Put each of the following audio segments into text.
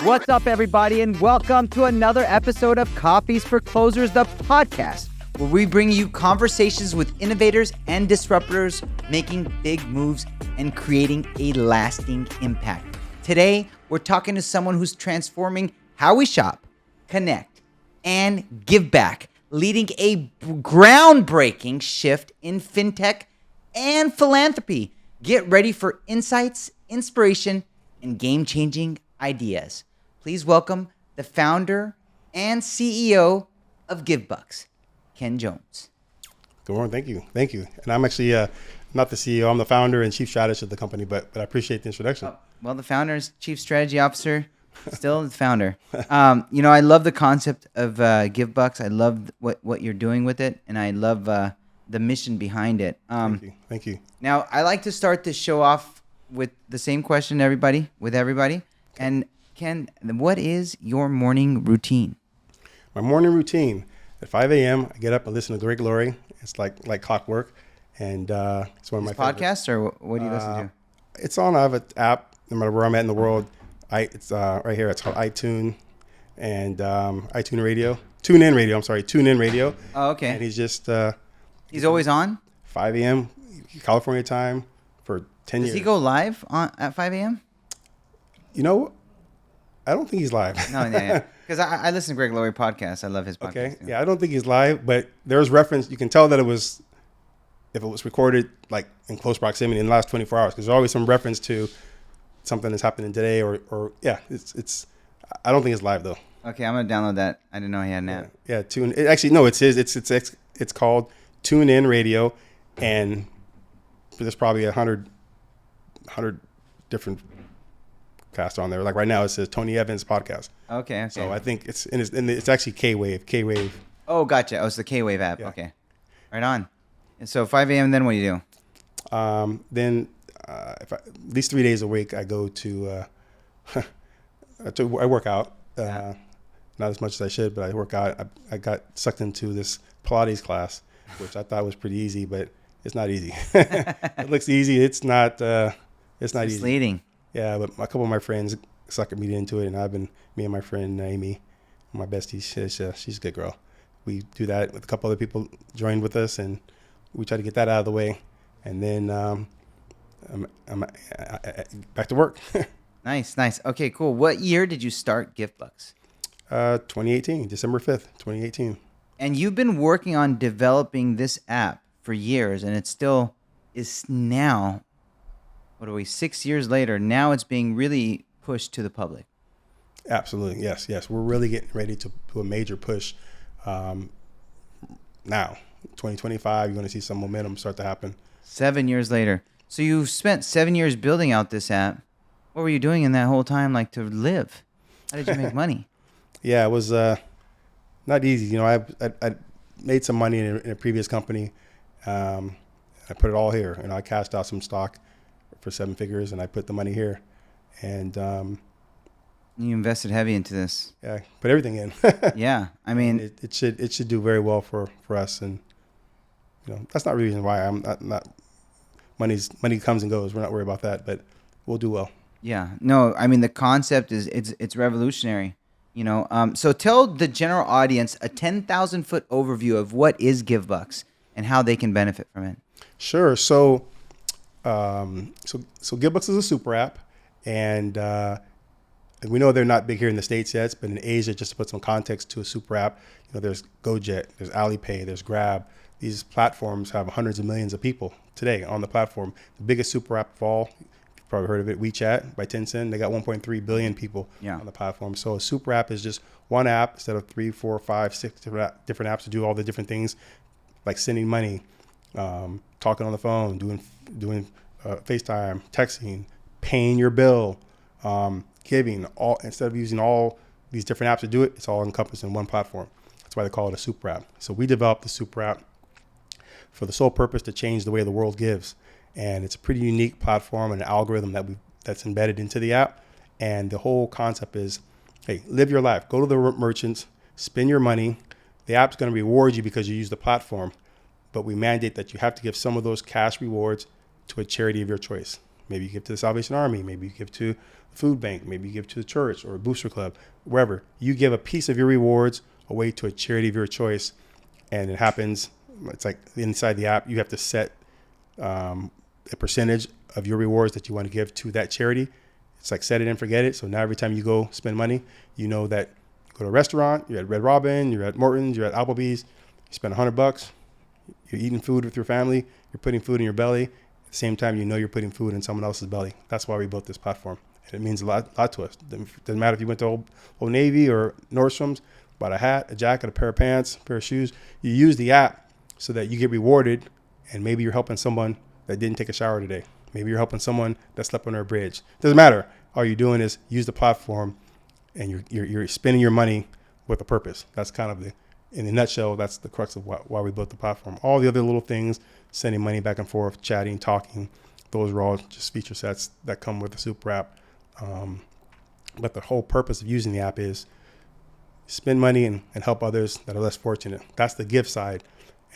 What's up, everybody, and welcome to another episode of Coffeez for Closers, the podcast, where we bring you conversations with innovators and disruptors making big moves and creating a lasting impact. Today, we're talking to someone who's transforming how we shop, connect, and give back, leading a groundbreaking shift in fintech and philanthropy. Get ready for insights, inspiration, and game-changing ideas. Please welcome the founder and CEO of GivBux, Ken Jones. Good morning. Thank you. And I'm actually not the CEO. I'm the founder and chief strategist of the company, but I appreciate the introduction. Well, the founder is chief strategy officer, still the founder. I love the concept of GivBux. I love what you're doing with it, and I love the mission behind it. Thank you. Now, I like to start this show off with the same question everybody. And Ken, what is your morning routine? My morning routine, at 5 a.m., I get up and listen to Great Glory. It's like clockwork. And it's one of my podcasts, or what do you listen to? It's on, I have an app, no matter where I'm at in the world. It's right here. It's called iTunes and iTunes Radio. TuneIn Radio. I'm sorry, TuneIn Radio. Oh, okay. And he's just... he's always on? 5 a.m. California time for 10 years. Does he go live at 5 a.m.? You know, I don't think he's live. No, yeah. Because I listen to Greg Laurie podcast. I love his podcast. Okay. Yeah, I don't think he's live, but there's reference. You can tell that if it was recorded like in close proximity in the last 24 hours, because there's always some reference to something that's happening today or it's I don't think it's live though. Okay, I'm going to download that. I didn't know he had an app. Yeah, it's his. It's called TuneIn Radio, and there's probably 100 different cast on there. Like right now it says Tony Evans podcast. Okay. So I think it's actually K-Wave. Oh, gotcha. Oh, it's the K-Wave app. Yeah. Okay. Right on. And so 5 a.m. then what do you do? Then at least 3 days a week I go to I work out. Not as much as I should, but I work out. I got sucked into this Pilates class, which I thought was pretty easy, but it's not easy. It looks easy. It's not easy. Misleading. Yeah, but a couple of my friends suckered me into it, and me and my friend Amy, my bestie, she's a good girl. We do that with a couple other people joined with us, and we try to get that out of the way, and then I'm back to work. Nice. Okay, cool. What year did you start GivBux? 2018, December 5th, 2018. And you've been working on developing this app for years, and it still is now, 6 years later, now it's being really pushed to the public. Absolutely. Yes. We're really getting ready to do a major push. Now, 2025, you're going to see some momentum start to happen. 7 years later. So you've spent 7 years building out this app. What were you doing in that whole time, like, to live? How did you make money? Yeah, it was not easy. You know, I made some money in a previous company. I put it all here, and I cashed out some stock for 7 figures, and I put the money here. And you invested heavy into this. Yeah, put everything in. Yeah, I mean, it should do very well for us, and that's not the reason why I'm not. Money comes and goes. We're not worried about that, but we'll do well. Yeah, no, I mean the concept is it's revolutionary. So tell the general audience a 10,000-foot overview of what is GivBux and how they can benefit from it. Sure. So GivBux is a super app, and we know they're not big here in the States yet, but in Asia, just to put some context to a super app, there's GoJet, there's Alipay, there's Grab. These platforms have hundreds of millions of people today on the platform. The biggest super app of all, you've probably heard of it, WeChat by Tencent. They got 1.3 billion people on the platform. So a super app is just one app instead of 3, 4, 5, 6 different apps to do all the different things, like sending money, talking on the phone, doing FaceTime, texting, paying your bill, giving. Instead of using all these different apps to do it, it's all encompassed in one platform. That's why they call it a super app. So we developed the super app for the sole purpose to change the way the world gives. And it's a pretty unique platform and an algorithm that's embedded into the app. And the whole concept is, hey, live your life. Go to the merchants, spend your money. The app's going to reward you because you use the platform. But we mandate that you have to give some of those cash rewards to a charity of your choice. Maybe you give to the Salvation Army. Maybe you give to the food bank. Maybe you give to the church or a booster club, wherever. You give a piece of your rewards away to a charity of your choice, and it happens. It's like inside the app, you have to set a percentage of your rewards that you want to give to that charity. It's like set it and forget it. So now every time you go spend money, you know that you go to a restaurant, you're at Red Robin, you're at Morton's, you're at Applebee's, you spend $100, you're eating food with your family, you're putting food in your belly. At the same time, you know you're putting food in someone else's belly. That's why we built this platform. And it means a lot to us. It doesn't matter if you went to Old Navy or Nordstrom's, bought a hat, a jacket, a pair of pants, a pair of shoes. You use the app so that you get rewarded, and maybe you're helping someone that didn't take a shower today. Maybe you're helping someone that slept under a bridge. Doesn't matter. All you're doing is use the platform, and you're spending your money with a purpose. That's kind of in a nutshell, that's the crux of why we built the platform. All the other little things, sending money back and forth, chatting, talking, those are all just feature sets that come with the super app. But the whole purpose of using the app is spend money and help others that are less fortunate. That's the give side.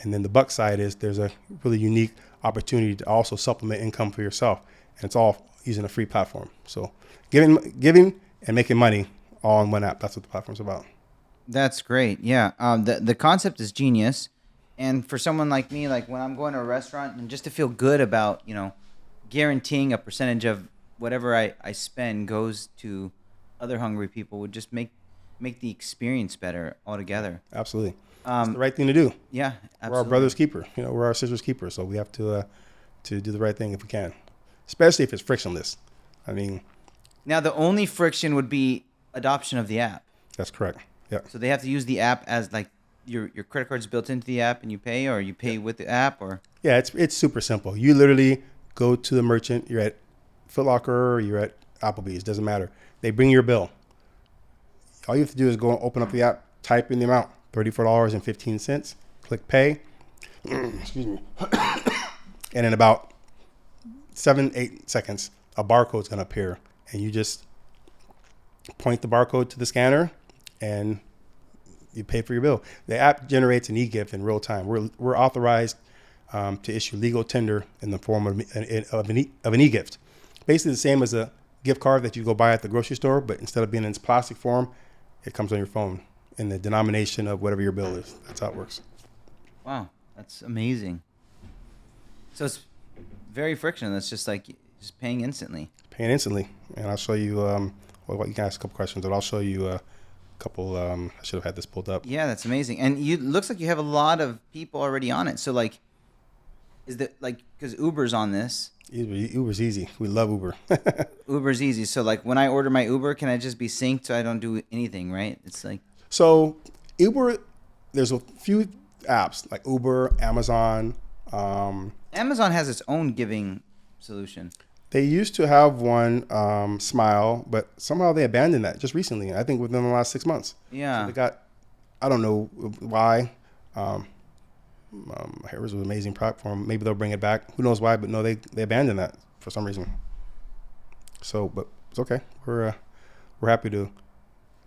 And then the buck side is there's a really unique opportunity to also supplement income for yourself. And it's all using a free platform. So giving and making money all in one app. That's what the platform's about. That's great. Yeah. The concept is genius. And for someone like me, like when I'm going to a restaurant, and just to feel good about, guaranteeing a percentage of whatever I spend goes to other hungry people would just make the experience better altogether. Absolutely. It's the right thing to do. Yeah, absolutely. We're our brother's keeper. We're our sister's keeper. So we have to do the right thing if we can, especially if it's frictionless. I mean, now the only friction would be adoption of the app. That's correct. Yeah. So they have to use the app as like your credit card's built into the app and you pay, or you pay with the app, or? Yeah, it's super simple. You literally go to the merchant. You're at Foot Locker or you're at Applebee's. Doesn't matter. They bring your bill. All you have to do is go and open up the app, type in the amount, $34.15. Click pay. Excuse me. And in about 7-8 seconds, a barcode's going to appear. And you just point the barcode to the scanner and you pay for your bill. The app generates an e-gift in real time. We're authorized to issue legal tender in the form of an e-gift. Basically the same as a gift card that you go buy at the grocery store, but instead of being in its plastic form, it comes on your phone in the denomination of whatever your bill is. That's how it works. Wow, that's amazing. So it's very frictionless, just like just paying instantly. Paying instantly. And I'll show you, you can ask a couple questions, but I'll show you a couple, I should have had this pulled up. Yeah, that's amazing. And looks like you have a lot of people already on it. So like, because Uber's on this. Uber's easy. We love Uber. Uber's easy. So like when I order my Uber, can I just be synced so I don't do anything, right? It's like. So Uber, there's a few apps like Uber, Amazon. Amazon has its own giving solution. They used to have one, Smile, but somehow they abandoned that just recently. I think within the last 6 months. Yeah. So they got, I don't know why. Here was an amazing platform. Maybe they'll bring it back. Who knows why? But no, they abandoned that for some reason. So, but it's okay. We're happy to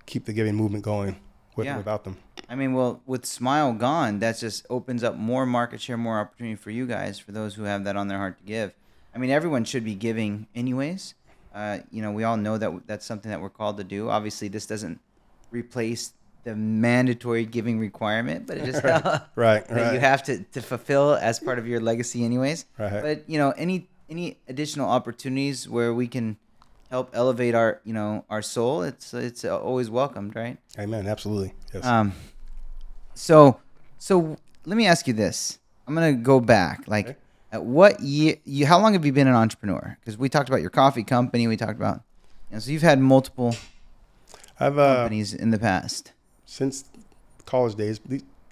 keep the giving movement going with or without them. I mean, well, with Smile gone, that just opens up more market share, more opportunity for you guys, for those who have that on their heart to give. I mean, everyone should be giving anyways. We all know that that's something that we're called to do. Obviously, this doesn't replace the mandatory giving requirement, but it just right. You have to fulfill as part of your legacy anyways. Right. But any additional opportunities where we can help elevate our soul, it's always welcomed, right? Amen. Absolutely. Yes. So let me ask you this. I'm gonna go back. Like, okay. At what year? How long have you been an entrepreneur? Because we talked about your coffee company. We talked about, so you've had multiple companies in the past. Since college days,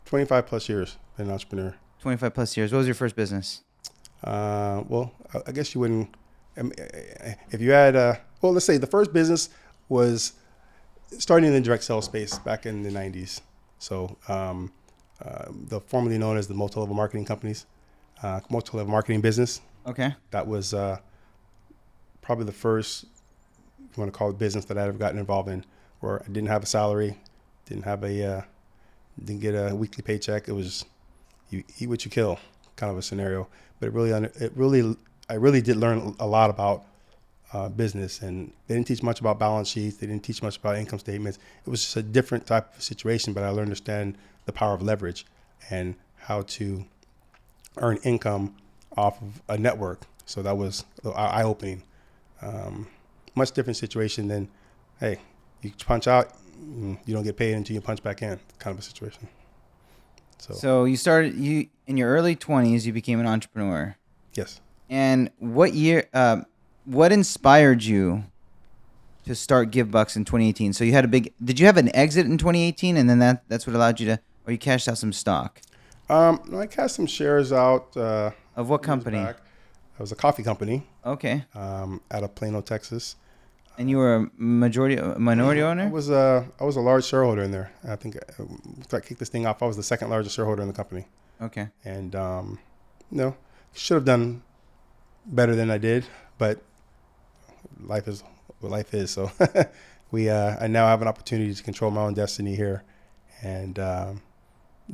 25 plus years, been an entrepreneur. 25 plus years. What was your first business? Well, I guess you wouldn't, if you had, let's say the first business was starting in the direct sales space back in the 90s. So the formerly known as the multi-level marketing companies, multi-level marketing business. Okay. That was probably the first, if you want to call it, business that I'd ever gotten involved in, where I didn't have a salary. Didn't get a weekly paycheck. It was you eat what you kill kind of a scenario. But it really I really did learn a lot about business, and they didn't teach much about balance sheets. They didn't teach much about income statements. It was just a different type of situation, but I learned to understand the power of leverage and how to earn income off of a network. So that was eye-opening. Much different situation than, hey, you punch out, you don't get paid until you punch back in, kind of a situation. So you in your early 20s, you became an entrepreneur. Yes. And what year? What inspired you to start GivBux in 2018? So you had did you have an exit in 2018, and then that's what allowed you to, or you cashed out some stock? No, I cashed some shares out. Of what company? Back. It was a coffee company. Okay. Out of Plano, Texas. And you were a minority owner? I was a large shareholder in there. I think if I kicked this thing off, I was the second largest shareholder in the company. Okay. And should have done better than I did, but life is what life is. So I now have an opportunity to control my own destiny here, and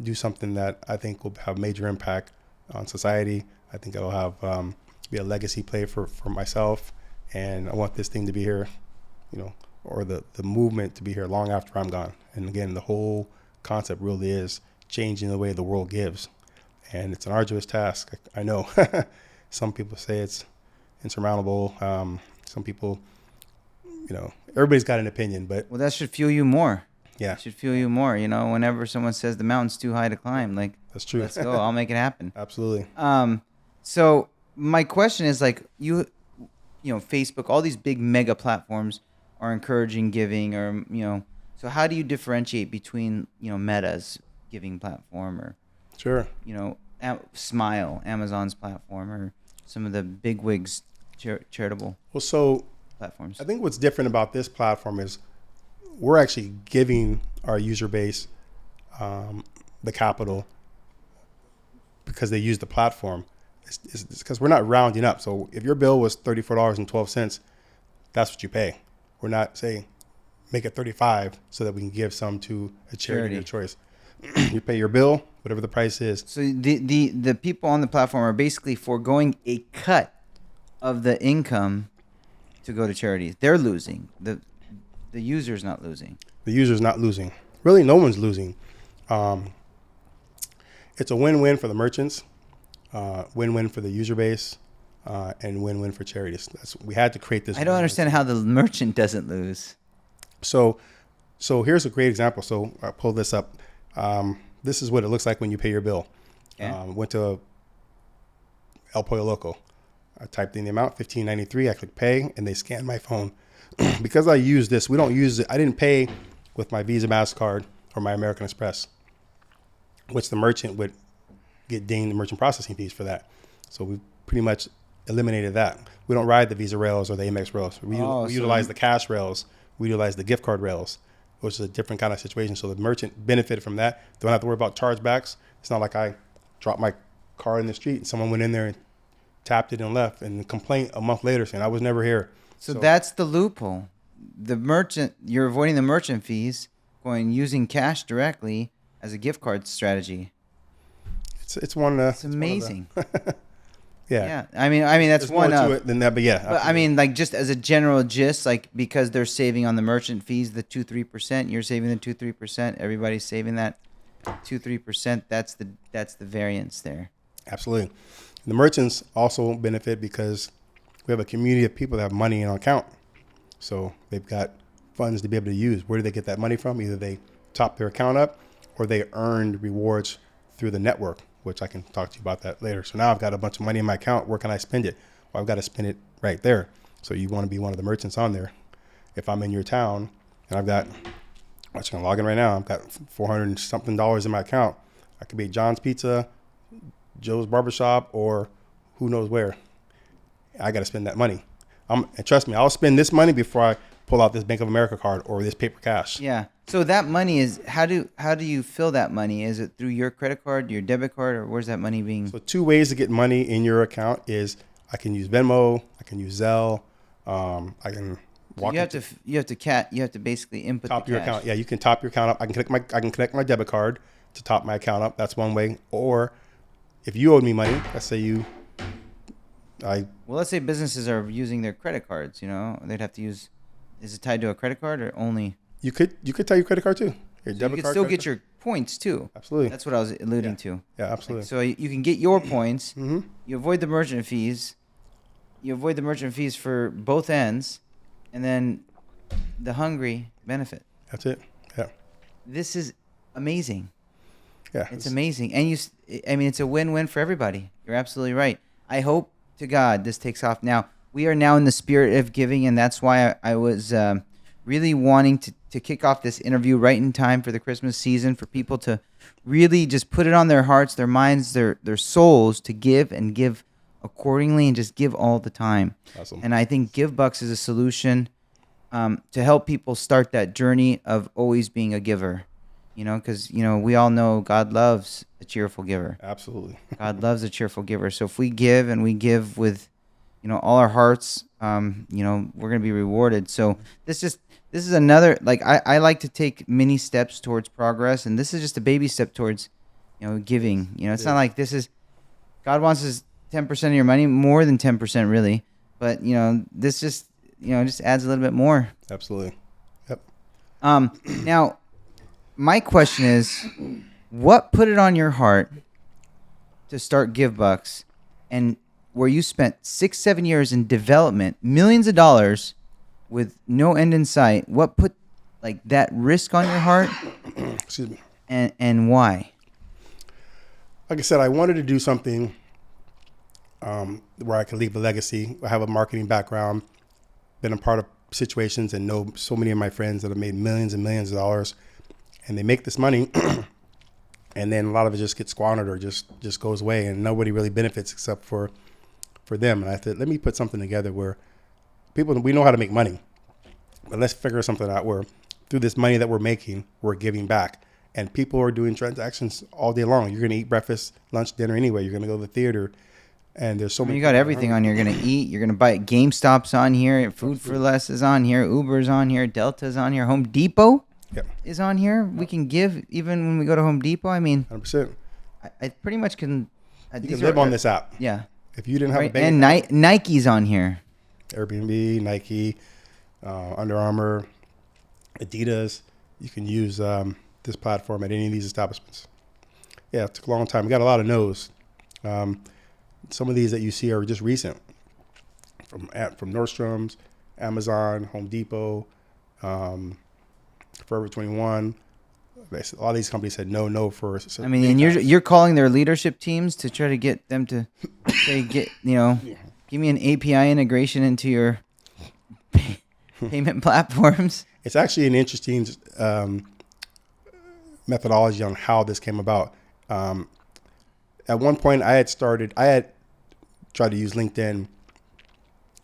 do something that I think will have major impact on society. I think it'll have be a legacy play for myself, and I want this thing to be here, or the movement to be here long after I'm gone. And again, the whole concept really is changing the way the world gives, and it's an arduous task. I know. Some people say it's insurmountable. Some people, everybody's got an opinion, but that should fuel you more. Yeah, it should fuel you more. Whenever someone says the mountain's too high to climb, like, that's true. Let's go. I'll make it happen. Absolutely. So my question is, like, Facebook, all these big mega platforms are encouraging giving, or so how do you differentiate between Meta's giving platform, or sure, Smile, Amazon's platform, or some of the big wigs charitable platforms? I think what's different about this platform is we're actually giving our user base the capital because they use the platform. It's because we're not rounding up. So if your bill was $34.12, that's what you pay. We're not saying make it $35 so that we can give some to a charity of choice. You pay your bill, whatever the price is. So the people on the platform are basically foregoing a cut of the income to go to charities. They're losing. The user's not losing. The user's not losing. Really, no one's losing. It's a win-win for the merchants, win-win for the user base, and win-win for charities. We had to create this. I don't understand how the merchant doesn't lose. So here's a great example. So I pulled this up. This is what it looks like when you pay your bill. Okay. Went to El Pollo Loco. I typed in the amount, $15.93. I clicked pay, and they scanned my phone. Because I use this, we don't use it. I didn't pay with my Visa, MasterCard, or my American Express, which the merchant would get dinged the merchant processing fees for that. So we pretty much eliminated that. We don't ride the Visa rails or the Amex rails. We utilize the cash rails. We utilize the gift card rails, which is a different kind of situation. So the merchant benefited from that. Don't have to worry about chargebacks. It's not like I dropped my car in the street and someone went in there and tapped it and left, and complaint a month later saying I was never here. So that's the loophole. The merchant, you're avoiding the merchant fees, using cash directly as a gift card strategy. It's one. It's amazing. Yeah. I mean that's There's one more of to it than that, but yeah. But I mean, like, just as a general gist, like, because they're saving on the merchant fees, the 2-3%, you're saving the 2-3%. Everybody's saving that 2-3%. That's the variance there. Absolutely. The merchants also benefit because we have a community of people that have money in our account. So they've got funds to be able to use. Where do they get that money from? Either they top their account up or they earned rewards through the network, which I can talk to you about that later. So now I've got a bunch of money in my account. Where can I spend it? Well, I've got to spend it right there. So you want to be one of the merchants on there. If I'm in your town and I'm going to log in right now, I've got $400 and something in my account. I could be at John's Pizza, Joe's Barbershop, or who knows where. I got to spend that money. And trust me, I'll spend this money before I pull out this Bank of America card or this paper cash. Yeah. So that money is, how do you fill that money? Is it through your credit card, your debit card, or where's that money being? So 2 ways to get money in your account is I can use Venmo, I can use Zelle, I can walk. So you have to basically input top the your cash. account. Yeah, you can top your account up. I can connect my debit card to top my account up. That's one way. Or if you owed me money, let's say I Well, let's say businesses are using their credit cards. They'd have to use. Is it tied to a credit card or only? You could tie your credit card too. Your So you debit could card. still credit get your points too. Absolutely. That's what I was alluding to. Yeah, absolutely. So you can get your points. Mm-hmm. You avoid the merchant fees. You avoid the merchant fees for both ends, and then the hungry benefit. That's it. Yeah. This is amazing. Yeah. It's amazing. And it's a win-win for everybody. You're absolutely right. I hope to God this takes off. Now, we are now in the spirit of giving, and that's why I was really wanting to kick off this interview right in time for the Christmas season, for people to really just put it on their hearts, their minds, their souls to give and give accordingly and just give all the time. Awesome. And I think GivBux is a solution to help people start that journey of always being a giver. Because, we all know God loves a cheerful giver. Absolutely. God loves a cheerful giver. So if we give and we give with, all our hearts, we're going to be rewarded. So this is another, I like to take many steps towards progress. And this is just a baby step towards, giving. It's not like this is, God wants us 10% of your money, more than 10% really. But, this just adds a little bit more. Absolutely. Yep. Now, my question is, what put it on your heart to start GivBux, and where you spent 6-7 years in development, millions of dollars with no end in sight? What put that risk on your heart? Excuse me. And why? Like I said, I wanted to do something where I could leave a legacy. I have a marketing background, been a part of situations, and know so many of my friends that have made millions and millions of dollars. And they make this money, and then a lot of it just gets squandered or just goes away, and nobody really benefits except for them. And I thought, let me put something together where we know how to make money, but let's figure something out where through this money that we're making, we're giving back. And people are doing transactions all day long. You're going to eat breakfast, lunch, dinner anyway. You're going to go to the theater, and there's so many. You got everything on here. You're going to eat. You're going to buy. GameStop's on here. Food for Less is on here. Uber's on here. Delta's on here. Home Depot. Yep. Is on here. We can give even when we go to Home Depot. I mean, 100%. I pretty much can. You can live on this app. Yeah. If you didn't have a bank and Nike's on here. Airbnb, Nike, Under Armour, Adidas. You can use this platform at any of these establishments. Yeah, it took a long time. We got a lot of no's. Some of these that you see are just recent, from Nordstrom's, Amazon, Home Depot. Forever 21. A lot of these companies said no for. I mean, and you're calling their leadership teams to try to get them to say give me an API integration into your payment platforms. It's actually an interesting methodology on how this came about. At one point, I had tried to use LinkedIn,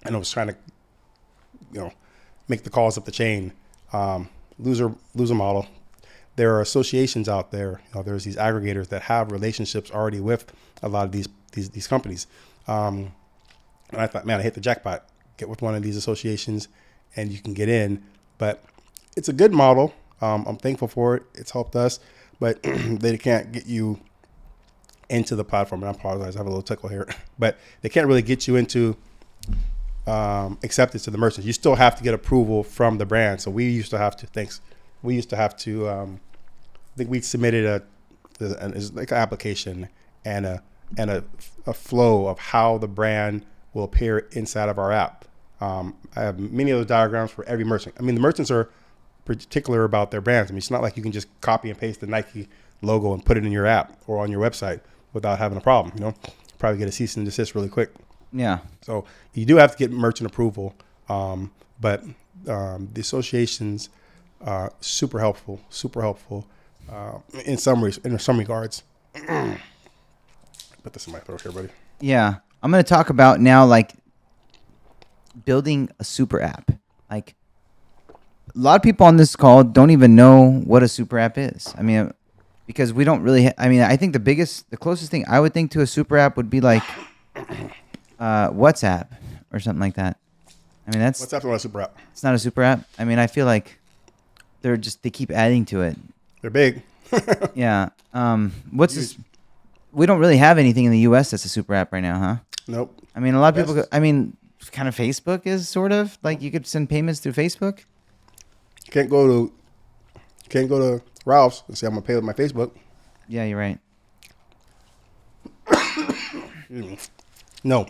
and I was trying to, make the calls up the chain. Loser model. There are associations out there. There's these aggregators that have relationships already with a lot of these companies. And I thought, man, I hit the jackpot. Get with one of these associations, and you can get in. But it's a good model. I'm thankful for it. It's helped us, but they can't get you into the platform. And I apologize, I have a little tickle here, but they can't really get you into acceptance to the merchants. You still have to get approval from the brand. So we used to have to, I think we submitted an application and a flow of how the brand will appear inside of our app. I have many of those diagrams for every merchant. I mean, the merchants are particular about their brands. I mean, it's not like you can just copy and paste the Nike logo and put it in your app or on your website without having a problem. Probably get a cease and desist really quick. Yeah. So you do have to get merchant approval, but the associations are super helpful in some regards. Put this in my throat here, buddy. Yeah. I'm going to talk about now, building a super app. A lot of people on this call don't even know what a super app is. I mean, because we don't really, I think the closest thing I would think to a super app would be WhatsApp or something like that. I mean, WhatsApp's not a super app. It's not a super app. I mean, I feel like they keep adding to it. They're big. Yeah. What's this? We don't really have anything in the U.S. that's a super app right now, huh? Nope. I mean, a lot of Yes. people. I mean, kind of Facebook is sort of like you could send payments through Facebook. Can't go to Ralph's and say I'm gonna pay with my Facebook. Yeah, you're right. No.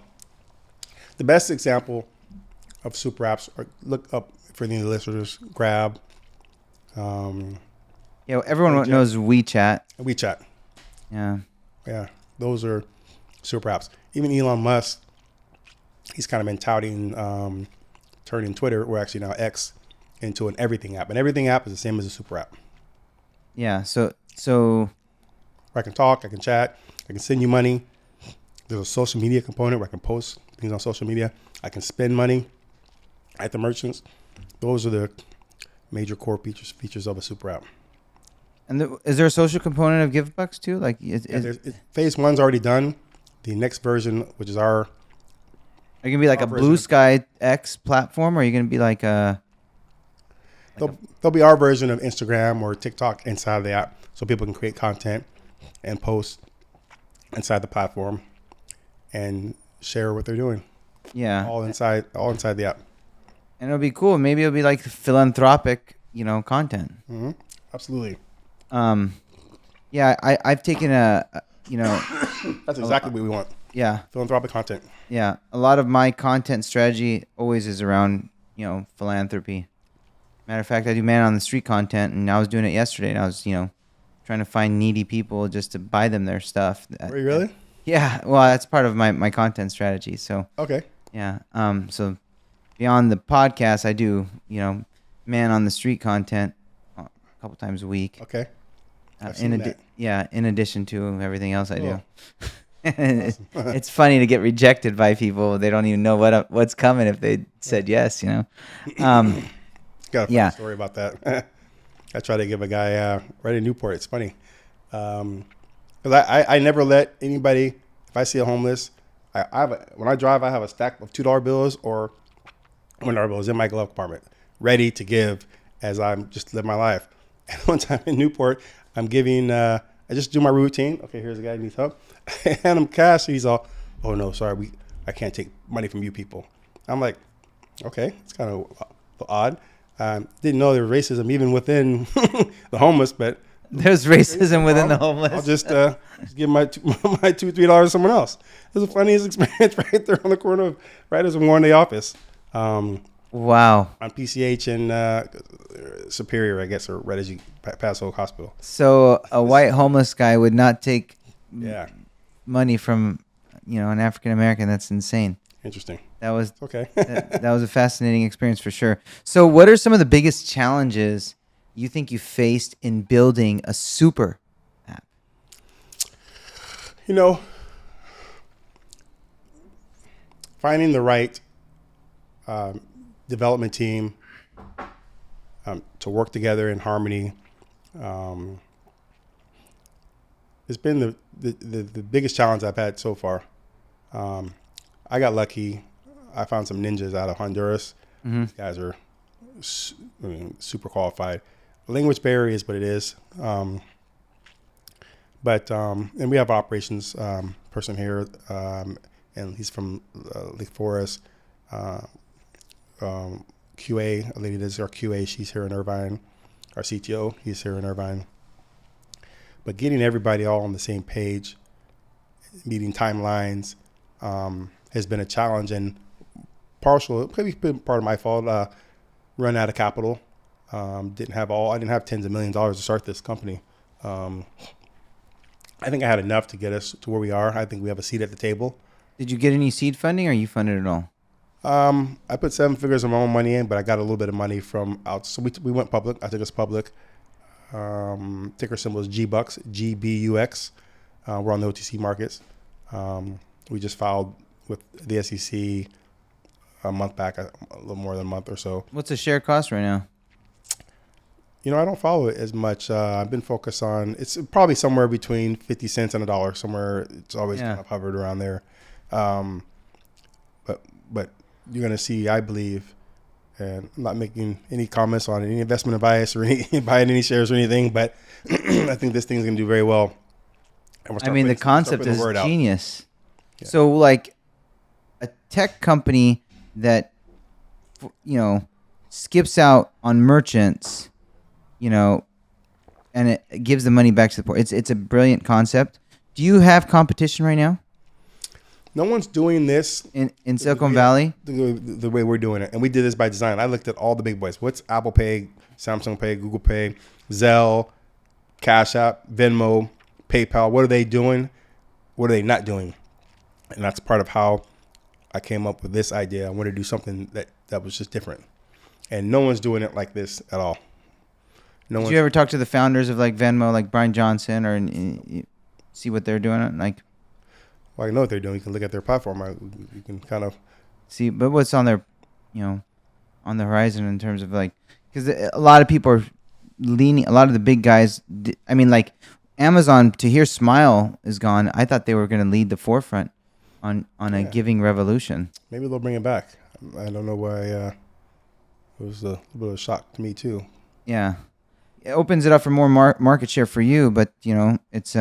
The best example of super apps, or look up for the listeners, Grab, Yeah, everyone WeChat. knows WeChat. WeChat. Yeah. Yeah, those are super apps. Even Elon Musk, he's kind of been touting turning Twitter, or actually now X, into an everything app. An everything app is the same as a super app. Yeah. So Where I can talk, I can chat, I can send you money. There's a social media component where I can post things on social media. I can spend money at the merchants. Those are the major core features of a super app. and is there a social component of GivBux too? Like, Phase 1's already done. The next version, which is are you gonna be like a Blue Sky X platform, or are you gonna be like a? there'll be our version of Instagram or TikTok inside of the app, so people can create content and post inside the platform and share what they're doing. Yeah. All inside the app. And it'll be cool. Maybe it'll be like philanthropic, content. Mm-hmm. Absolutely. Yeah, I've taken That's exactly what we want. Yeah. Philanthropic content. Yeah. A lot of my content strategy always is around, philanthropy. Matter of fact, I do man on the street content, and I was doing it yesterday, and I was, trying to find needy people just to buy them their stuff. Were you really? Yeah. Well, that's part of my content strategy. So, Okay. yeah. So beyond the podcast, I do, man on the street content a couple times a week. Okay. In addition to everything else I do. It's funny to get rejected by people. They don't even know what's coming if they said yes, Got a funny story about that. I tried to give a guy right in Newport. It's funny. 'Cause I never let anybody, if I see a homeless, when I drive, I have a stack of $2 bills or $1 bills in my glove compartment, ready to give as I'm just live my life. And one time in Newport, I'm giving, I just do my routine. Okay, here's a guy who needs help. And I'm cash. He's all, oh no, sorry, I can't take money from you people. I'm like, okay, it's kind of odd. Didn't know there was racism even within the homeless, but there's racism within the homeless. I'll just give my $2-3 to someone else. It was the funniest experience right there on the corner of right as I'm going to the office. Wow. On PCH and Superior, I guess, or right as you pass Oak Hospital. So a white homeless guy would not take money from, an African American. That's insane. Interesting. That was okay. that was a fascinating experience for sure. So what are some of the biggest challenges you think you faced in building a super app? Finding the right development team to work together in harmony. It's been the biggest challenge I've had so far. I got lucky. I found some ninjas out of Honduras. Mm-hmm. These guys are super qualified. The language barrier is what it is. And we have operations person here, and he's from Lake Forest. QA, a lady that's our QA, she's here in Irvine. Our CTO, he's here in Irvine. But getting everybody all on the same page, meeting timelines, has been a challenge, and maybe been part of my fault. Run out of capital. I didn't have tens of millions of dollars to start this company. I think I had enough to get us to where we are. I think we have a seat at the table. Did you get any seed funding, or you funded it all? I put 7 figures of my own money in, but I got a little bit of money from out. So we went public. I took us public. Ticker symbol is GBUX, GBUX. We're on the OTC markets. We just filed with the SEC a month back, a little more than a month or so. What's the share cost right now? I don't follow it as much. I've been focused on, it's probably somewhere between 50 cents and $1 somewhere. It's always kind of hovered around there. But you're going to see, I believe, and I'm not making any comments on any investment advice or buying any shares or anything, but I think this thing's going to do very well. The concept is genius. Yeah. So tech company that, skips out on merchants, and it gives the money back to the poor. It's a brilliant concept. Do you have competition right now No one's doing this in Silicon Valley? The way we're doing it. And we did this by design. I looked at all the big boys. What's Apple Pay, Samsung Pay, Google Pay, Zelle, Cash App, Venmo, PayPal? What are they doing? What are they not doing? And that's part of how I came up with this idea. I wanted to do something that was just different. And no one's doing it like this at all. Did you ever talk to the founders of like Venmo, like Brian Johnson, or see what they're doing? Like, well, I know what they're doing. You can look at their platform. You can kind of see, but what's on their, on the horizon in terms of like, because a lot of people are leaning. A lot of the big guys. I mean, like Amazon. To hear Smile is gone, I thought they were going to lead the forefront on a giving revolution. Maybe they'll bring it back. I don't know why. It was a little bit of a shock to me too. Yeah, it opens it up for more market share for you, but it's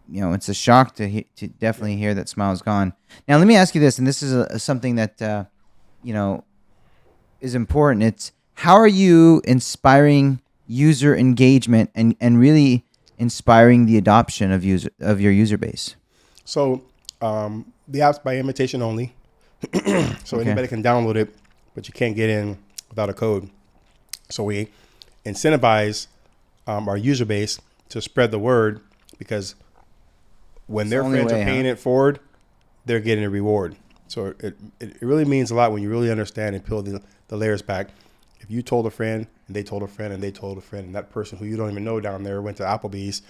it's a shock to definitely hear that Smile's gone. Now, let me ask you this, and this is something that is important. It's how are you inspiring user engagement and really inspiring the adoption of your user base? So the app's by invitation only. So anybody can download it, but you can't get in without a code. So we incentivize our user base to spread the word, because when their friends are paying it forward, they're getting a reward. So it really means a lot when you really understand and peel the layers back. If you told a friend and they told a friend and they told a friend, and that person who you don't even know down there went to Applebee's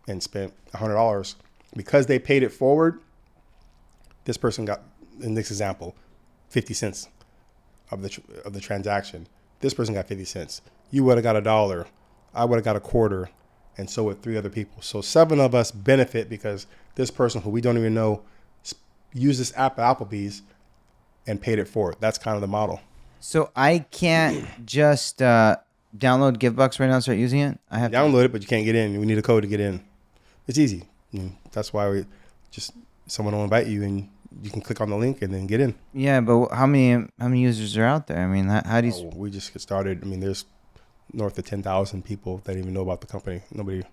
and spent $100, because they paid it forward, this person got, in this example, 50 cents of the transaction. This person got 50 cents. You would have got $1. I would have got $0.25, and so would 3 other people. So 7 of us benefit because this person who we don't even know used this app at Applebee's and paid it forward. That's kind of the model. So I can't just download GivBux right now and start using it? I have download it, but you can't get in. We need a code to get in. It's easy. That's why someone will invite you and you can click on the link and then get in. Yeah, but how many users are out there? I mean, how do you? We just get started. I mean, there's north of 10,000 people that even know about the company. Nobody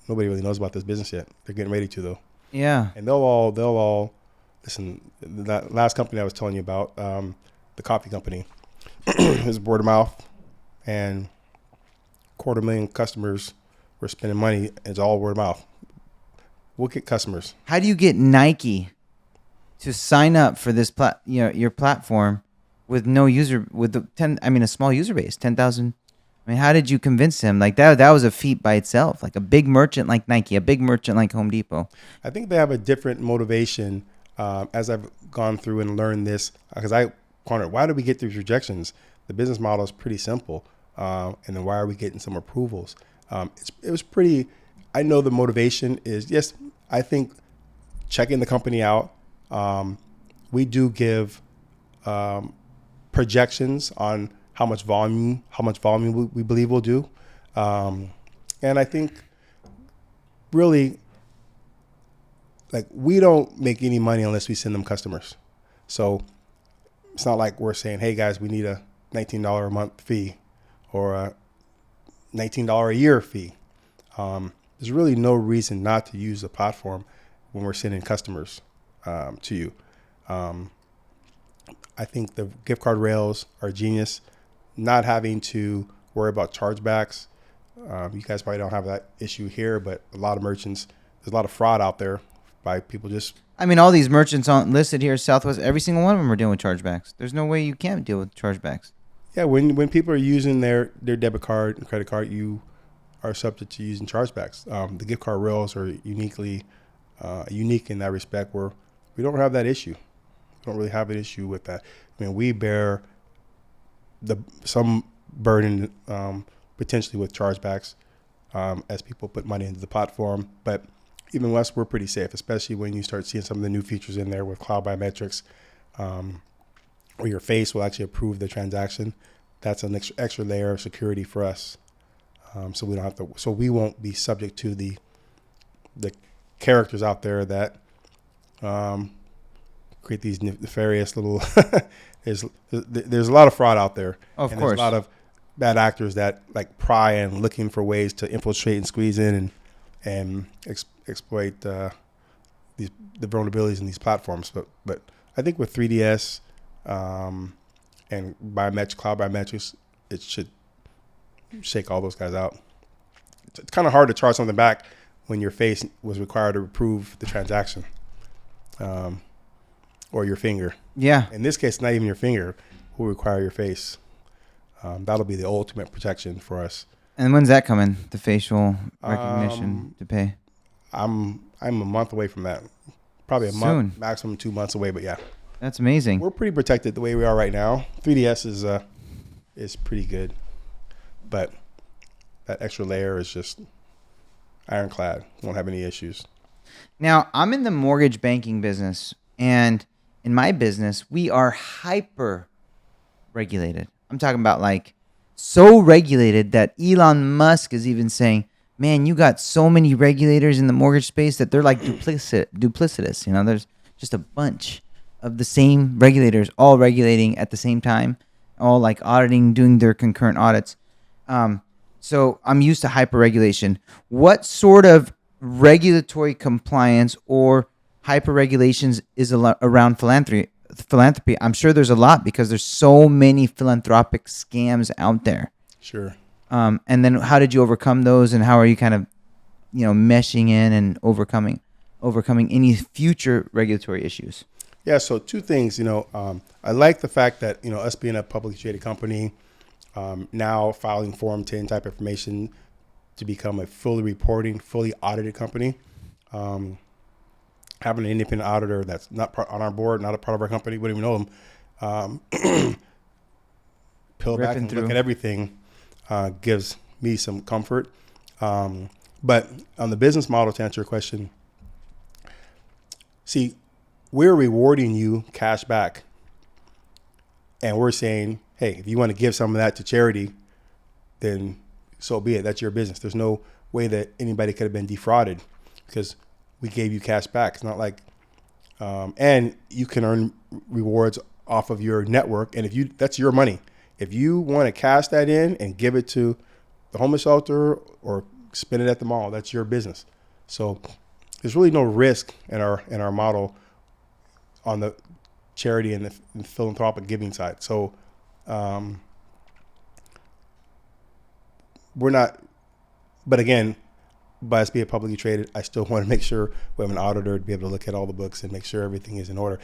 really knows about this business yet. They're getting ready to, though. Yeah. And they'll all listen. That last company I was telling you about, the coffee company, is word of mouth, and 250,000 customers were spending money. It's all word of mouth. We'll get customers. How do you get Nike to sign up for this your platform with no user, with a small user base, 10,000? I mean, how did you convince him? Like that was a feat by itself. Like a big merchant like Nike, a big merchant like Home Depot. I think they have a different motivation. As I've gone through and learned this, because I wondered, why do we get these rejections? The business model is pretty simple. And then why are we getting some approvals? It was pretty, I know the motivation is, yes, I think checking the company out. We do give projections on how much volume we believe we'll do. And I think really, like, we don't make any money unless we send them customers. So it's not like we're saying, hey guys, we need a $19 a month fee or a $19 a year fee. There's really no reason not to use the platform when we're sending customers to you. I think the gift card rails are genius. Not having to worry about chargebacks. You guys probably don't have that issue here, but a lot of merchants, there's a lot of fraud out there by people just. I mean, all these merchants listed here, Southwest, every single one of them are dealing with chargebacks. There's no way you can't deal with chargebacks. Yeah, when people are using their debit card and credit card, you are subject to using chargebacks. The gift card rails are unique in that respect, where we don't have that issue. We don't really have an issue with that. I mean, we bear some burden potentially with chargebacks as people put money into the platform. But even us, we're pretty safe, especially when you start seeing some of the new features in there with cloud biometrics, where your face will actually approve the transaction. That's an extra layer of security for us. So we don't have to. So we won't be subject to the characters out there that create these nefarious little. there's a lot of fraud out there. Of and course. There's a lot of bad actors that like pry and looking for ways to infiltrate and squeeze in and exploit the vulnerabilities in these platforms. But I think with 3DS and cloud biometrics, it should shake all those guys out. It's kind of hard to charge something back when your face was required to approve the transaction, or your finger. Yeah. In this case, not even your finger will require your face. That'll be the ultimate protection for us. And when's that coming? The facial recognition to pay? I'm a month away from that. Probably a month, maximum 2 months away. But yeah, that's amazing. We're pretty protected the way we are right now. 3DS is pretty good, but that extra layer is just ironclad. Won't have any issues. Now, I'm in the mortgage banking business, and in my business, we are hyper regulated. I'm talking about like so regulated that Elon Musk is even saying, man, you got so many regulators in the mortgage space that they're like duplicitous. You know, there's just a bunch of the same regulators all regulating at the same time, all like auditing, doing their concurrent audits. So I'm used to hyper regulation. What sort of regulatory compliance or hyper regulations is around philanthropy? I'm sure there's a lot because there's so many philanthropic scams out there. Sure. And then how did you overcome those, and how are you kind of, meshing in and overcoming any future regulatory issues? Yeah. So two things, I like the fact that, us being a publicly traded company, now filing Form 10 type information to become a fully audited company. Having an independent auditor that's not on our board, not a part of our company, wouldn't even know them. Peel back and look at everything gives me some comfort. But on the business model, to answer your question, see, we're rewarding you cash back. And we're saying, hey, if you want to give some of that to charity, then so be it. That's your business. There's no way that anybody could have been defrauded because we gave you cash back. It's not like, and you can earn rewards off of your network. And that's your money. If you want to cash that in and give it to the homeless shelter or spend it at the mall, that's your business. So there's really no risk in our model on the charity and the philanthropic giving side. So we're not, but again, by us being publicly traded, I still want to make sure we have an auditor to be able to look at all the books and make sure everything is in order.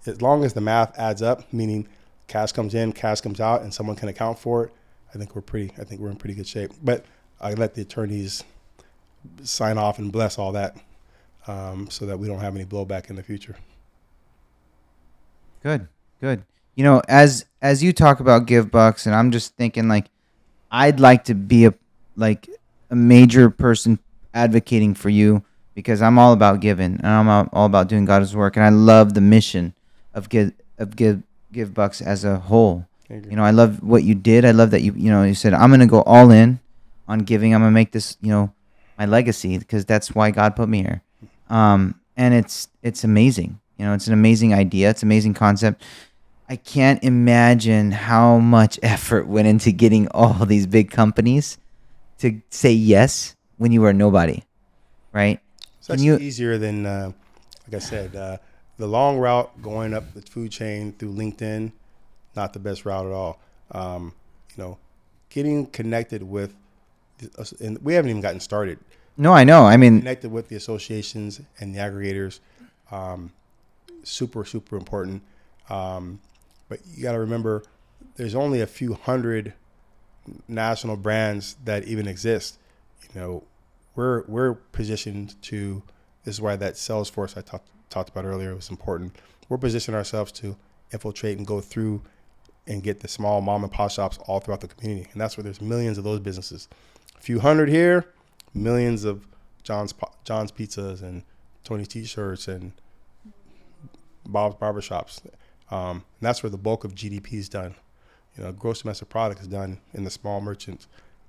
As long as the math adds up, meaning cash comes in, cash comes out, and someone can account for it, I think we're in pretty good shape. But I let the attorneys sign off and bless all that, so that we don't have any blowback in the future. Good. As you talk about GivBux, and I'm just thinking like, I'd like to be a major person advocating for you because I'm all about giving and I'm all about doing God's work, and I love the mission of GivBux as a whole. I love what you did. I love that you said I'm going to go all in on giving. I'm going to make this my legacy because that's why God put me here. And it's amazing. It's an amazing idea. It's an amazing concept. I can't imagine how much effort went into getting all these big companies to say yes when you were nobody, right? It's actually easier than, like I said, the long route going up the food chain through LinkedIn, not the best route at all. Getting connected with, and we haven't even gotten started. No, I know. I mean, connected with the associations and the aggregators, super, super important. But you got to remember, there's only a few hundred national brands that even exist. We're positioned to. This is why that Salesforce I talked about earlier was important. We're positioning ourselves to infiltrate and go through and get the small mom and pop shops all throughout the community, and that's where there's millions of those businesses. A few hundred here, millions of John's Pizzas and Tony's T-shirts and Bob's Barbershops. And that's where the bulk of GDP is done. Gross domestic product is done in the small merchants,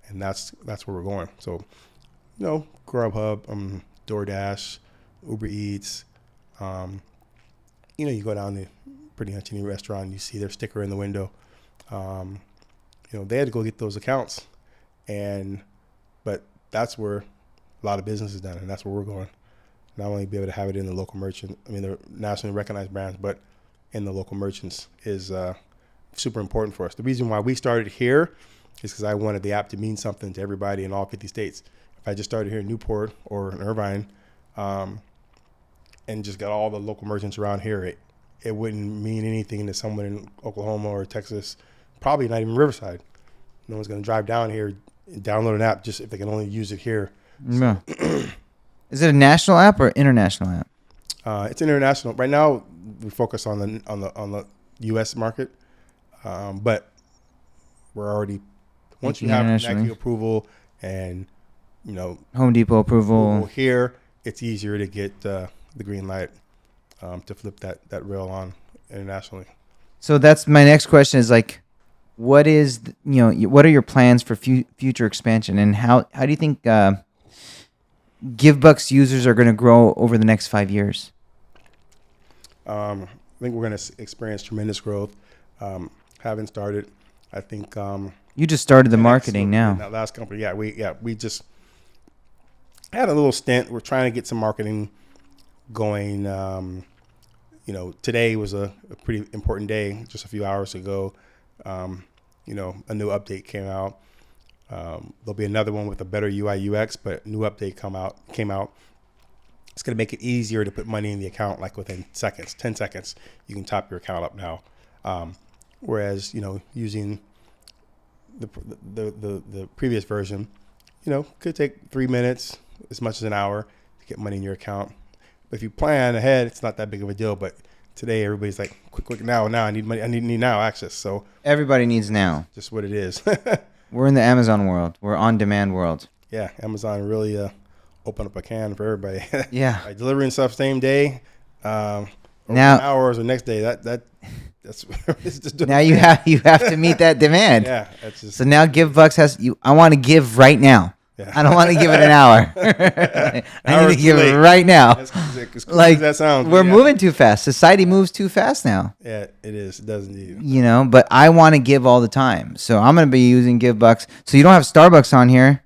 and that's where we're going. So, Grubhub, DoorDash, Uber Eats, you go down to pretty much any restaurant, and you see their sticker in the window. They had to go get those accounts, but that's where a lot of business is done, and that's where we're going. Not only be able to have it in the local merchant, they're nationally recognized brands, but in the local merchants is super important for us. The reason why we started here is because I wanted the app to mean something to everybody in all 50 states. If I just started here in Newport or in Irvine, and just got all the local merchants around here, it wouldn't mean anything to someone in Oklahoma or Texas, probably not even Riverside. No one's going to drive down here and download an app just if they can only use it here. No. Is it a national app or international app? It's international. Right now, we focus on the U.S. market, but we're already, once you have NACU approval and Home Depot approval here, it's easier to get the green light to flip that rail on internationally. So that's my next question is like, what is, what are your plans for future expansion, and how do you think GivBux users are going to grow over the next 5 years? I think we're going to experience tremendous growth. Haven't started. I think you just started the marketing now. That last company, we just had a little stint. We're trying to get some marketing going. Today was a pretty important day. Just a few hours ago, a new update came out. There'll be another one with a better UI UX, but a new update came out. It's going to make it easier to put money in the account, like within 10 seconds, you can top your account up now. Whereas, using the previous version, could take 3 minutes, as much as an hour to get money in your account. But if you plan ahead, it's not that big of a deal. But today, everybody's like, quick, now, I need money, I need now access. So everybody needs now. Just what it is. We're in the Amazon world. We're on demand world. Yeah, Amazon really opened up a can for everybody. Yeah, by delivering stuff same day, now hours or next day. That's now you have to meet that demand. Yeah, that's just, so now GivBux has you. I want to give right now. Yeah. I don't want to give it an hour. I need to give it right now. As cool as that sounds. We're moving too fast. Society moves too fast now. Yeah, it is. It does indeed. But I want to give all the time. So I'm going to be using GivBux. So you don't have Starbucks on here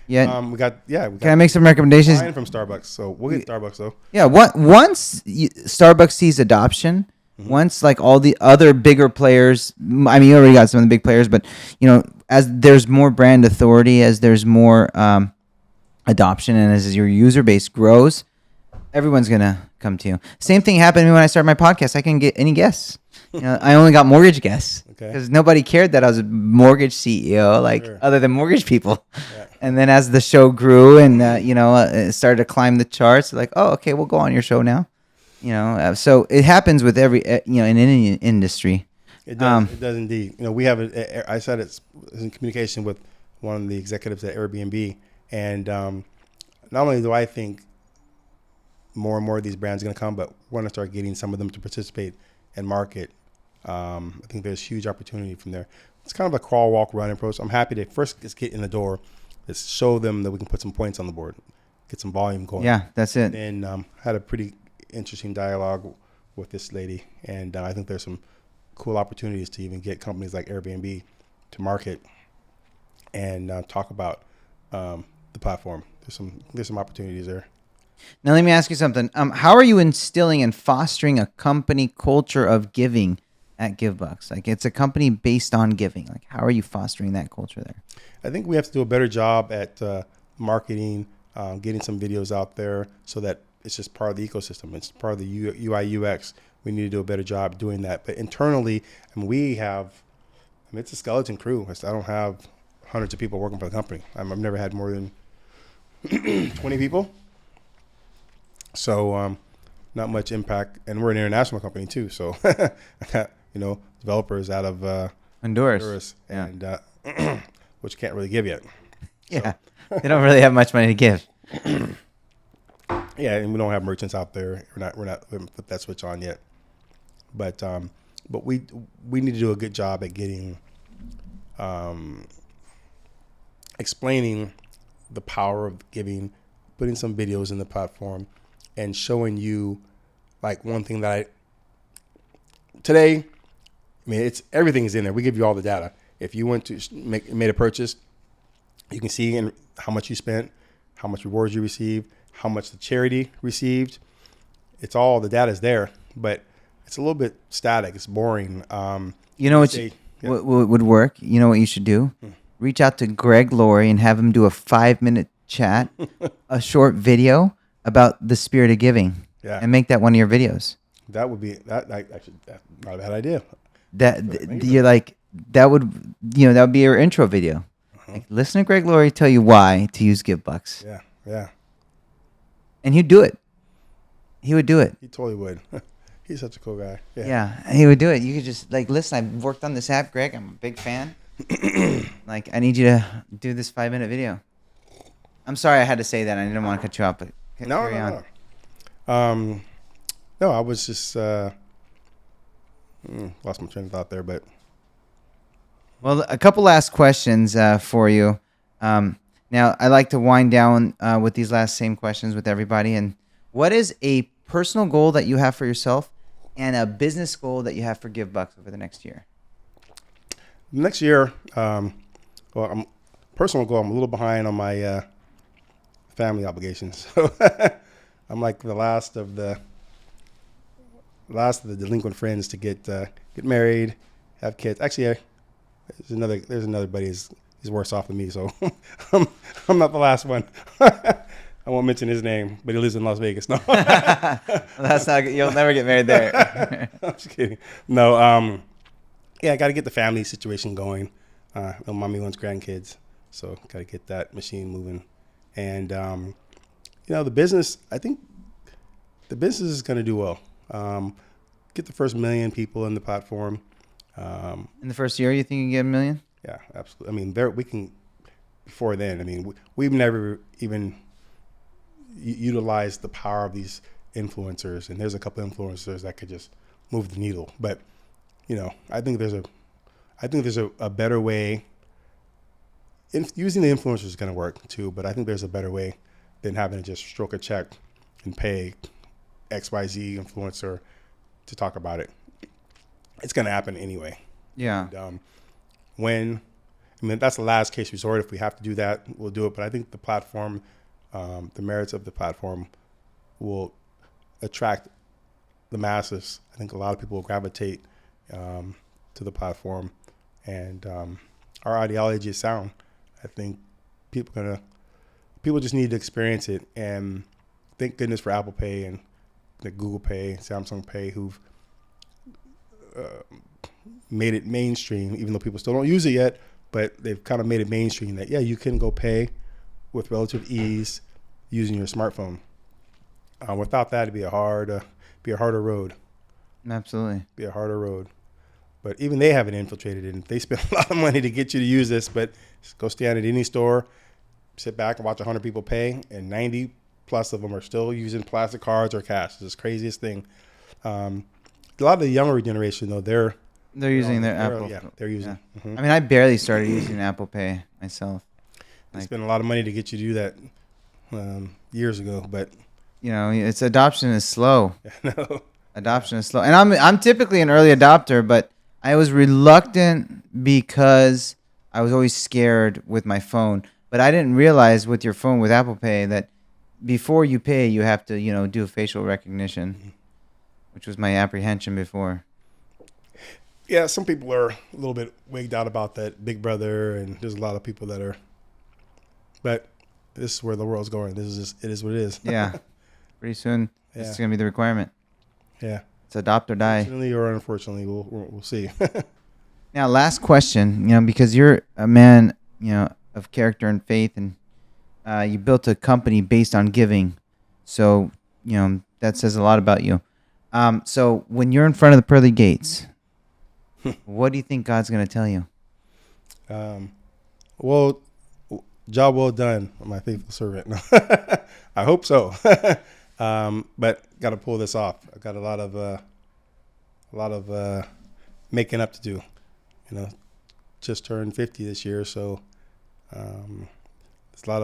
yet? Can I make some recommendations? From Starbucks. So we'll get Starbucks though. Yeah. Once Starbucks sees adoption, once like all the other bigger players, you already got some of the big players, but as there's more brand authority, as there's more adoption, and as your user base grows, everyone's gonna come to you. Same thing happened to me when I started my podcast. I couldn't get any guests. I only got mortgage guests because nobody cared that I was a mortgage CEO, other than mortgage people. Yeah. And then as the show grew and it started to climb the charts, like, oh, okay, we'll go on your show now. So it happens with every in any industry. It does. It does indeed. We have I said it's in communication with one of the executives at Airbnb, and not only do I think more and more of these brands are going to come, but we're going to start getting some of them to participate and market. I think there's huge opportunity from there. It's kind of a crawl, walk, run approach. I'm happy to first just get in the door, just show them that we can put some points on the board, get some volume going. Yeah, that's it. And had a pretty interesting dialogue with this lady, and I think there's some cool opportunities to even get companies like Airbnb to market and talk about the platform. There's some opportunities there. Now let me ask you something. How are you instilling and fostering a company culture of giving at GivBux? Like, it's a company based on giving. Like, how are you fostering that culture there? I think we have to do a better job at marketing, getting some videos out there so that it's just part of the ecosystem. It's part of the UI UX. We need to do a better job doing that. But internally, we have, it's a skeleton crew. I don't have hundreds of people working for the company. I've never had more than 20 people. So not much impact. And we're an international company too. So I got, developers out of Honduras. And which can't really give yet. Yeah. So. They don't really have much money to give. Yeah, and we don't have merchants out there. We haven't put that switch on yet. But we need to do a good job at getting explaining the power of giving, putting some videos in the platform, and showing you, like, one thing that today, I mean, it's everything is in there. We give you all the data. If you went to made a purchase, you can see in how much you spent, how much rewards you received, how much the charity received. It's all the data is there, but it's a little bit static. It's boring. You know what would work? You know what you should do? Reach out to Greg Laurie and have him do a 5-minute chat, a short video about the spirit of giving, and make that one of your videos. That would be that. Actually, that's not a bad idea. You're like that would that would be your intro video. Like, listen to Greg Laurie tell you why to use GivBux. Yeah. And he'd do it. He would do it. He totally would. He's such a cool guy. Yeah, he would do it. You could just like listen. I've worked on this app, Greg. I'm a big fan. Like, I need you to do this 5-minute video. I'm sorry I had to say that. I didn't want to cut you off, but carry on. No, I was just lost my train of thought there, but. Well, a couple last questions for you. Now, I like to wind down with these last same questions with everybody. And what is a personal goal that you have for yourself and a business goal that you have for GivBux over the next year? Next year, personal goal, I'm a little behind on my family obligations. So I'm like the last of the delinquent friends to get married, have kids. Actually, there's another buddy he's worse off than me, so I'm not the last one. I won't mention his name, but he lives in Las Vegas. No, that's not good. You'll never get married there. I'm just kidding. No, I got to get the family situation going. Mommy wants grandkids, so got to get that machine moving. And the business, I think the business is going to do well. Get the first 1 million people in the platform. In the first year, you think you can get 1 million? Yeah, absolutely. I mean, we can. Before then, I mean, we've never even utilized the power of these influencers, and there's a couple influencers that could just move the needle. But I think there's a better way. Using the influencers is going to work too, but I think there's a better way than having to just stroke a check and pay XYZ influencer to talk about it. It's going to happen anyway. Yeah. And, that's the last case resort. If we have to do that, we'll do it. But I think the platform, the merits of the platform will attract the masses. I think a lot of people will gravitate to the platform, and our ideology is sound. I think people just need to experience it, and thank goodness for Apple Pay and the Google Pay, Samsung Pay, who've made it mainstream, even though people still don't use it yet, but they've kind of made it mainstream that, you can go pay with relative ease using your smartphone. Without that, it'd be a harder road. Absolutely. Be a harder road. But even they haven't infiltrated it. And they spend a lot of money to get you to use this, but just go stand at any store, sit back and watch 100 people pay, and 90 plus of them are still using plastic cards or cash. It's the craziest thing. A lot of the younger generation, though, they're using their Apple. Yeah, they're using. Yeah. Mm-hmm. I mean, I barely started using Apple Pay myself. They spent a lot of money to get you to do that years ago, but its adoption is slow. No. Adoption is slow, and I'm typically an early adopter, but I was reluctant because I was always scared with my phone. But I didn't realize with your phone with Apple Pay that before you pay, you have to do facial recognition, which was my apprehension before. Yeah, some people are a little bit wigged out about that Big Brother, and there's a lot of people that are. But this is where the world's going. It is what it is. Yeah, pretty soon this is gonna be the requirement. Yeah, it's adopt or die. Fortunately or unfortunately, we'll see. Now, last question. Because you're a man, of character and faith, and you built a company based on giving, so that says a lot about you. So when you're in front of the pearly gates, what do you think God's going to tell you? Well, job well done, my faithful servant. I hope so. But got to pull this off. I got a lot of making up to do. Just turned 50 this year, so it's a lot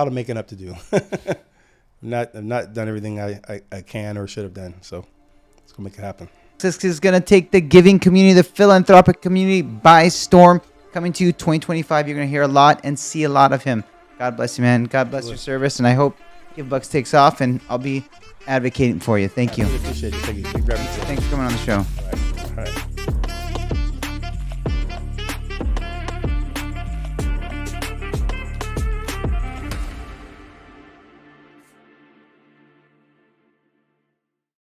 of making up to do. I've not done everything I can or should have done, so let's go make it happen. This is going to take the giving community, the philanthropic community by storm. Coming to you 2025, you're going to hear a lot and see a lot of him. God bless you, man. God bless your service, and I hope GivBux takes off, and I'll be advocating for you. Thank you. I really appreciate it. Thank you. Thanks for coming on the show.